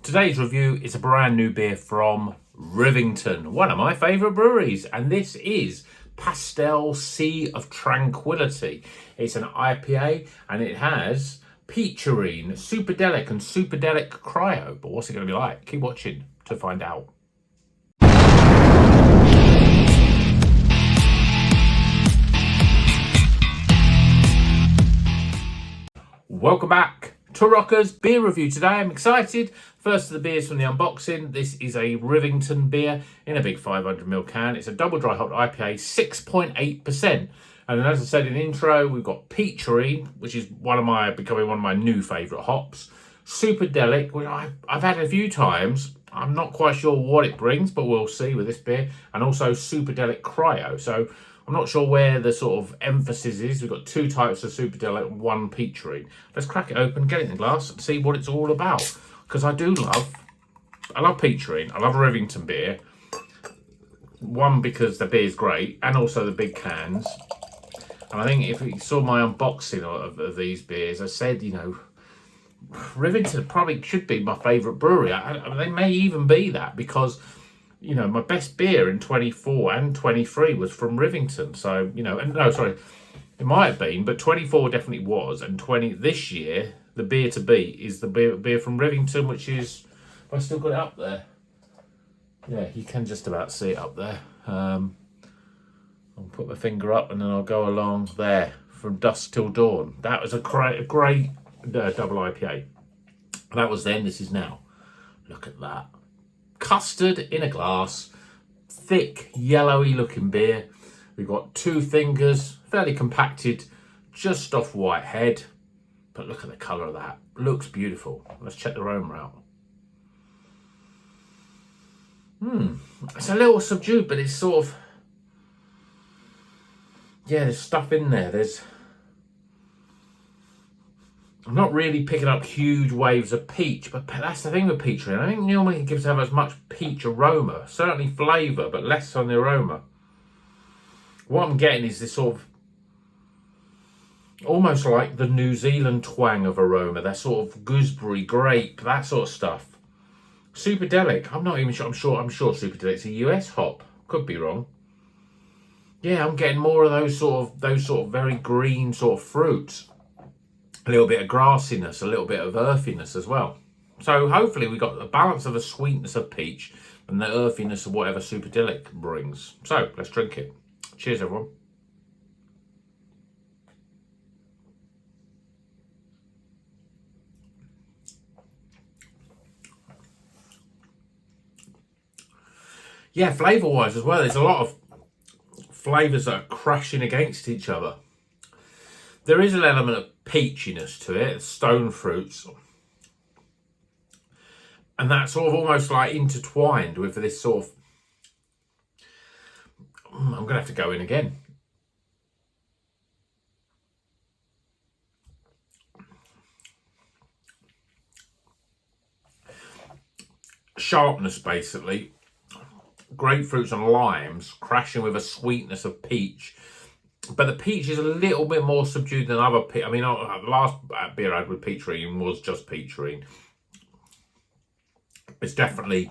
Today's review is a brand new beer from Rivington, one of my favourite breweries, and this is Pastel Sea of Tranquility. It's an IPA and it has Peacherine, Superdelic and Superdelic Cryo. But what's it going to be like? Keep watching to find out. Welcome back to Rocker's Beer Review. Today I'm excited. First of the beers from the unboxing. This is a Rivington beer in a big 500ml can. It's a double dry hopped IPA, 6.8%. And as I said in the intro, we've got Peacherine, which is becoming one of my new favourite hops. Superdelic, which I've had a few times. I'm not quite sure what it brings, but we'll see with this beer. And also Superdelic Cryo. So I'm not sure where the sort of emphasis is. We've got two types of Superdelic and one Peacherine. Let's crack it open, get it in the glass, and see what it's all about. Because I love Peacherine. I love Rivington beer. One, because the beer's great, and also the big cans. And I think if you saw my unboxing of these beers, I said, you know, Rivington probably should be my favourite brewery. They may even be that because, you know, my best beer in 24 and 23 was from Rivington. So, you know, and no, sorry, it might have been, but 24 definitely was. And this year, the beer to beat is the beer from Rivington, which is, have I still got it up there? Yeah, you can just about see it up there. I'll put my finger up and then I'll go along there from dusk till dawn. That was a great double IPA. That was then, this is now. Look at that. Custard in a glass, thick, yellowy looking beer. We've got two fingers, fairly compacted, just off white head. But look at the colour of that. Looks beautiful. Let's check the aroma out. It's a little subdued, but it's sort of, yeah, there's stuff in there. I'm not really picking up huge waves of peach, but that's the thing with Peacherine. I think normally it gives them as much peach aroma, certainly flavour, but less on the aroma. What I'm getting is this sort of, almost like the New Zealand twang of aroma. That sort of gooseberry, grape, that sort of stuff. Superdelic, I'm not even sure. I'm sure Superdelic's a US hop. Could be wrong. Yeah, I'm getting more of those sort of very green sort of fruits. A little bit of grassiness, a little bit of earthiness as well. So hopefully we got the balance of the sweetness of peach and the earthiness of whatever Superdelic brings. So let's drink it. Cheers, everyone. Yeah, flavour-wise as well, there's a lot of flavours that are crashing against each other. There is an element of peachiness to it, stone fruits. And that's sort of almost like intertwined with this sort of, I'm going to have to go in again. Sharpness, basically. Grapefruits and limes crashing with a sweetness of peach. But the peach is a little bit more subdued than other peach. I mean, the last beer I had with Peacherine was just Peacherine. It's definitely,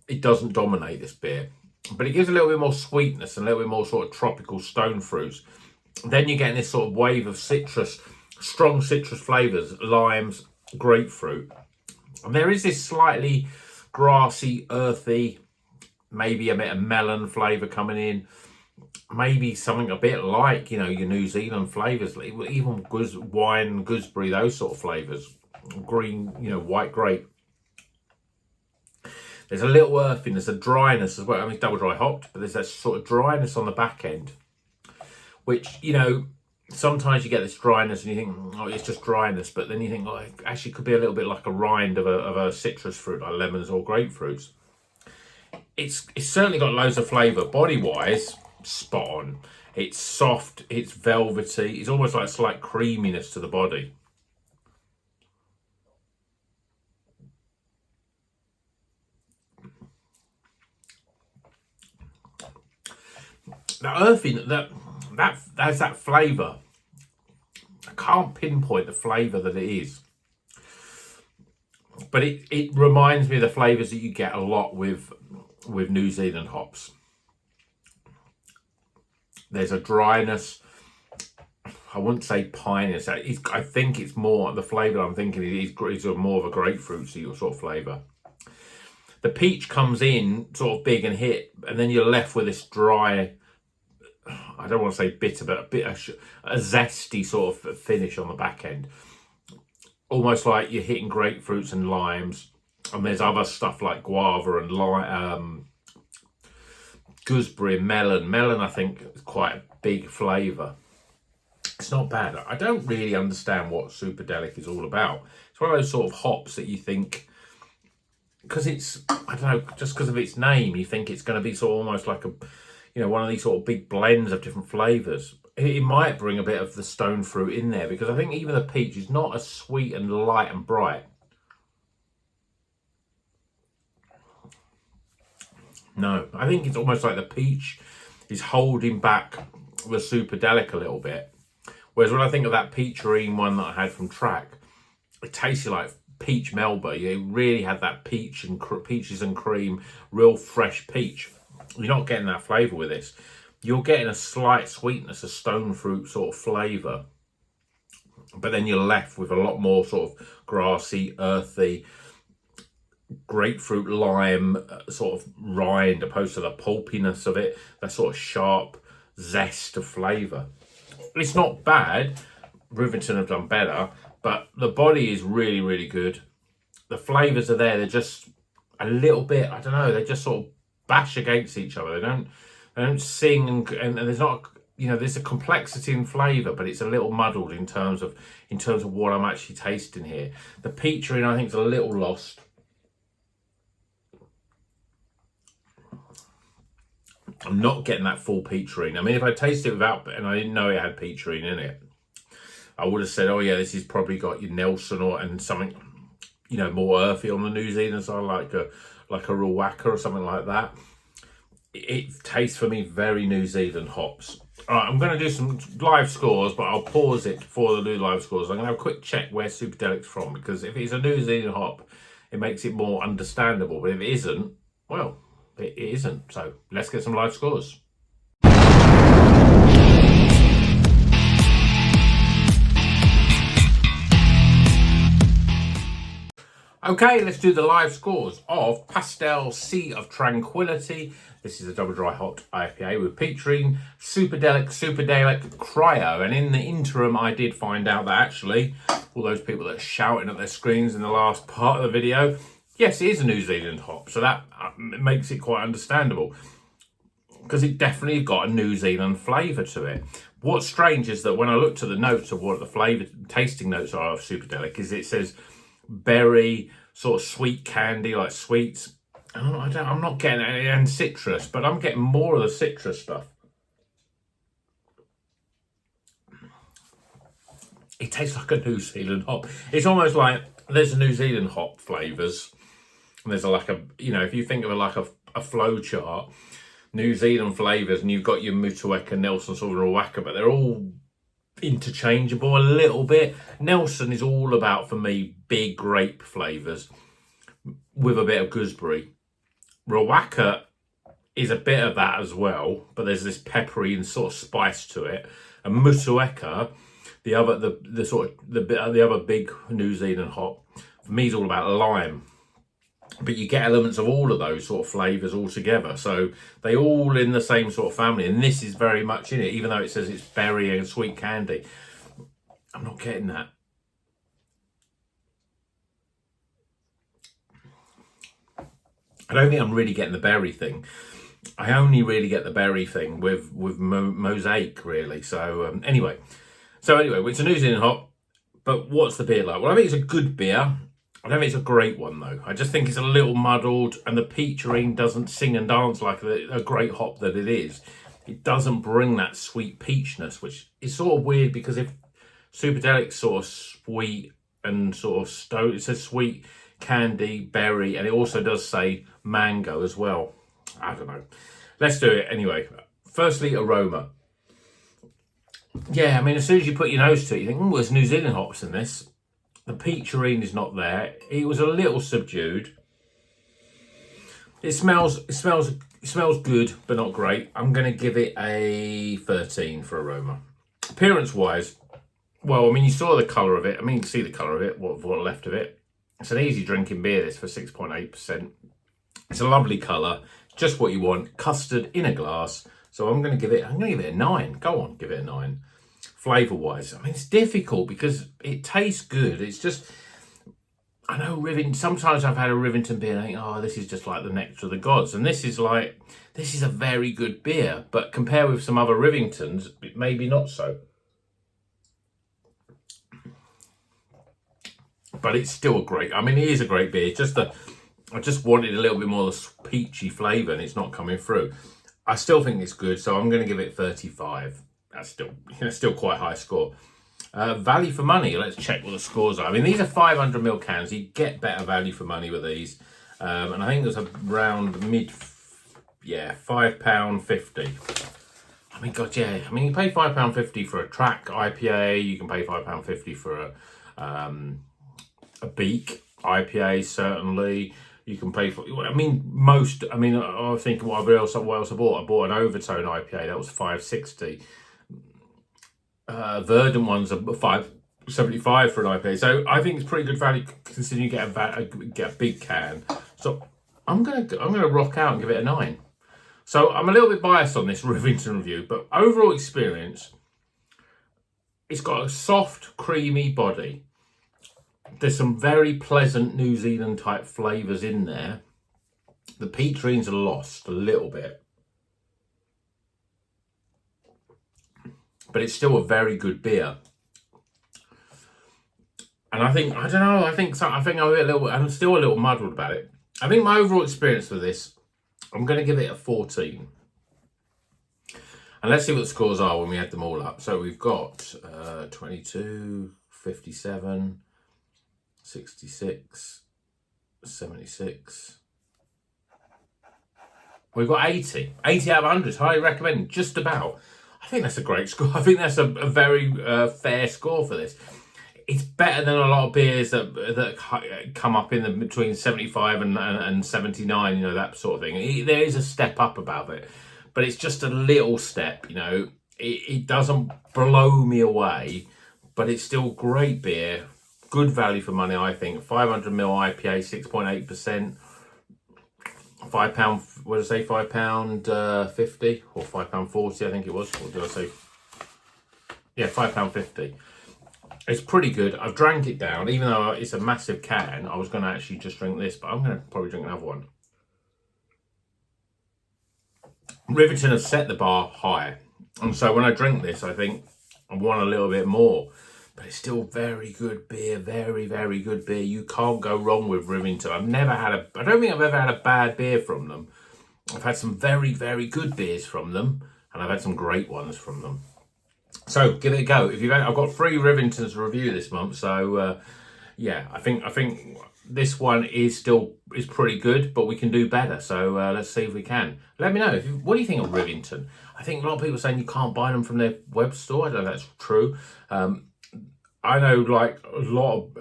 it doesn't dominate this beer. But it gives a little bit more sweetness and a little bit more sort of tropical stone fruits. Then you're getting this sort of wave of citrus, strong citrus flavours, limes, grapefruit. And there is this slightly grassy, earthy, maybe a bit of melon flavour coming in. Maybe something a bit like, you know, your New Zealand flavours, even wine, gooseberry, those sort of flavours. Green, you know, white grape. There's a little earthiness, a dryness as well. I mean, it's double dry hopped, but there's that sort of dryness on the back end. Which, you know, sometimes you get this dryness and you think, oh, it's just dryness. But then you think, oh, it actually could be a little bit like a rind of a citrus fruit, like lemons or grapefruits. It's certainly got loads of flavour. Body-wise, spot on. It's soft, it's velvety, it's almost like slight creaminess to the body. That earthiness, that's that flavour. I can't pinpoint the flavour that it is. but it reminds me of the flavours that you get a lot with New Zealand hops. There's a dryness. I wouldn't say piness. I think it's more, the flavour I'm thinking is more of a grapefruit sort of flavour. The peach comes in sort of big and hit, and then you're left with this dry, I don't want to say bitter, but a zesty sort of finish on the back end. Almost like you're hitting grapefruits and limes, and there's other stuff like guava and lime, gooseberry and melon. Melon, I think, is quite a big flavour. It's not bad. I don't really understand what Superdelic is all about. It's one of those sort of hops that you think, because it's, I don't know, just because of its name, you think it's going to be sort of almost like one of these sort of big blends of different flavours. It might bring a bit of the stone fruit in there, because I think even the peach is not as sweet and light and bright. No, I think it's almost like the peach is holding back the Superdelic a little bit. Whereas when I think of that peacherine one that I had from Track, it tasted like peach Melba. You really had that peaches and cream, real fresh peach. You're not getting that flavour with this. You're getting a slight sweetness, a stone fruit sort of flavour. But then you're left with a lot more sort of grassy, earthy, grapefruit lime sort of rind, opposed to the pulpiness of it, that sort of sharp zest of flavour. It's not bad. Rivington have done better, but the body is really, really good. The flavours are there. They're just a little bit, I don't know, they just sort of bash against each other. They don't sing, and there's not, there's a complexity in flavour, but it's a little muddled in terms of what I'm actually tasting here. The peacherine, I think, is a little lost. I'm not getting that full peacherine. I mean, if I tasted it without, and I didn't know it had peacherine in it, I would have said, oh yeah, this has probably got your Nelson and something, more earthy on the New Zealand side, like a Rawaka or something like that. It tastes for me very New Zealand hops. All right, I'm going to do some live scores, but I'll pause it before the new live scores. I'm going to have a quick check where Superdelic's from, because if it's a New Zealand hop, it makes it more understandable. But if it isn't, well, it isn't. So let's get some live scores. Okay, let's do the live scores of Pastel Sea of Tranquility. This is a double dry hot IPA with peacherine, Superdelic, Cryo. And in the interim, I did find out that actually, all those people that are shouting at their screens in the last part of the video, yes, it is a New Zealand hop. So that makes it quite understandable, because it definitely got a New Zealand flavour to it. What's strange is that when I looked at the notes of what the flavour tasting notes are of Superdelic, is it says berry, sort of sweet candy, like sweets. I'm not getting any, and citrus, but I'm getting more of the citrus stuff. It tastes like a New Zealand hop. It's almost like there's a New Zealand hop flavours, and there's if you think of it like a flow chart, New Zealand flavours, and you've got your Motueka, Nelson, sort of Rawaka, but they're all interchangeable a little bit. Nelson is all about, for me, big grape flavours with a bit of gooseberry. Rawaka is a bit of that as well, but there's this peppery and sort of spice to it. And Motueka, the other big New Zealand hop, for me is all about lime. But you get elements of all of those sort of flavours all together. So they all in the same sort of family. And this is very much in it, even though it says it's berry and sweet candy. I'm not getting that. I don't think I'm really getting the berry thing. I only really get the berry thing with Mosaic, really. So anyway, it's a New Zealand hop. But what's the beer like? Well, I think it's a good beer. I don't think it's a great one, though. I just think it's a little muddled, and the peacherine doesn't sing and dance like a great hop that it is. It doesn't bring that sweet peachness, which is sort of weird, because if Superdelic's sort of sweet and sort of stone, it says sweet candy, berry, and it also does say mango as well. I don't know. Let's do it anyway. Firstly, aroma. Yeah, I mean, as soon as you put your nose to it, you think, there's New Zealand hops in this. The peacherine is not there. It was a little subdued. It smells good, but not great. I'm going to give it a 13 for aroma. Appearance-wise, well, I mean, you saw the colour of it. I mean, you can see the colour of it, what left of it. It's an easy drinking beer, this, for 6.8%. It's a lovely colour, just what you want. Custard in a glass. So I'm going to give it a 9. Go on, give it a 9. Flavour-wise, I mean, it's difficult because it tastes good. It's just, I know sometimes I've had a Rivington beer and I think, oh, this is just like the nectar of the gods. And this is a very good beer. But compared with some other Rivingtons, maybe not so. But it's still it is a great beer. I just wanted a little bit more of the peachy flavour and it's not coming through. I still think it's good, so I'm going to give it 35. That's still quite a high score. Value for money, let's check what the scores are. I mean, these are 500ml cans. You get better value for money with these. And I think there's around £5.50. I mean, God, yeah. I mean, you pay £5.50 for a Track IPA. You can pay £5.50 for a Beak IPA, certainly. You can pay for, I think what else I bought? I bought an Overtone IPA. That was £5.60. Verdant ones are £5.75 for an IPA. So I think it's pretty good value considering you get a big can. So I'm gonna rock out and give it a 9. So I'm a little bit biased on this Rivington review, but overall experience, it's got a soft, creamy body. There's some very pleasant New Zealand type flavours in there. The peacherines are lost a little bit. But it's still a very good beer. And I'm still a little muddled about it. I think my overall experience with this, I'm going to give it a 14. And let's see what the scores are when we add them all up. So we've got 22, 57, 66, 76. We've got 80. 80 out of 100. Highly recommend. Just about. I think that's a great score. I think that's a very fair score for this. It's better than a lot of beers that come up in between 75 and 79, that sort of thing. There is a step up about it, but it's just a little step, It doesn't blow me away, but it's still great beer. Good value for money, I think. 500ml IPA, 6.8%. £5, what did I say, £5.50 or £5.40, I think it was. What did I say? Yeah, £5.50. It's pretty good. I've drank it down, even though it's a massive can. I was going to actually just drink this, but I'm going to probably drink another one. Rivington has set the bar high. And so when I drink this, I think I want a little bit more. But it's still very good beer, very, very good beer. You can't go wrong with Rivington. I don't think I've ever had a bad beer from them. I've had some very, very good beers from them, and I've had some great ones from them. So give it a go. I've got 3 Rivingtons to review this month. So yeah, I think this one is pretty good, but we can do better. So let's see if we can. Let me know. What do you think of Rivington? I think a lot of people are saying you can't buy them from their web store. I don't know if that's true. I know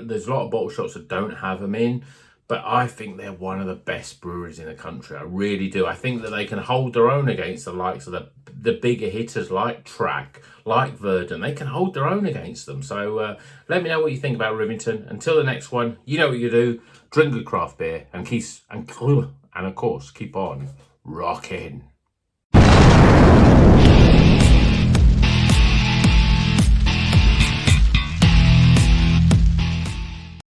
there's a lot of bottle shops that don't have them in, but I think they're one of the best breweries in the country. I really do. I think that they can hold their own against the likes of the bigger hitters like Track, like Verdant. They can hold their own against them. So let me know what you think about Rivington. Until the next one, you know what you do. Drink good craft beer and of course keep on rocking.